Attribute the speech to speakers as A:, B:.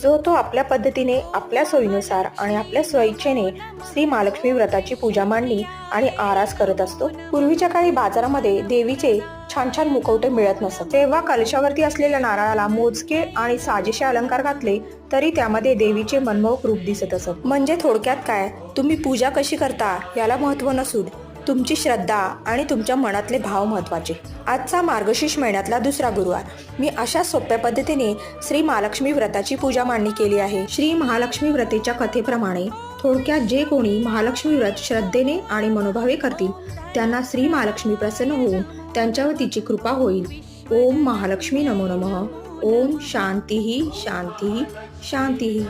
A: जो तो आपल्या पद्धतीने, आपल्या सोयीनुसार आणि आपल्या स्वइच्छेने श्री महालक्ष्मी व्रताची पूजा मांडणी आणि आरास करत असतो. पूर्वीच्या काळी बाजारामध्ये देवीचे छान छान मुखवटे मिळत नसत, तेव्हा कलशावरती असलेल्या नारळाला मोजके आणि साजेसे अलंकार घातले तरी त्यामध्ये देवीचे मनमोहक रूप दिसत असत. म्हणजे थोडक्यात काय, तुम्ही पूजा कशी करता याला महत्त्व नसून तुमची श्रद्धा आणि तुमच्या मनातले भाव महत्त्वाचे. आजचा मार्गशीर्ष महिन्यातला दुसरा गुरुवार मी अशा सोप्या पद्धतीने श्री महालक्ष्मी व्रताची पूजा मांडणी केली आहे. श्री महालक्ष्मी व्रतेच्या कथेप्रमाणे थोडक्यात जे कोणी महालक्ष्मी व्रत श्रद्धेने आणि मनोभावे करतील त्यांना श्री महालक्ष्मी प्रसन्न होऊन त्यांच्यावर तिची कृपा होईल. ओम महालक्ष्मी नमो नमः. ओम शांती शांती शांती.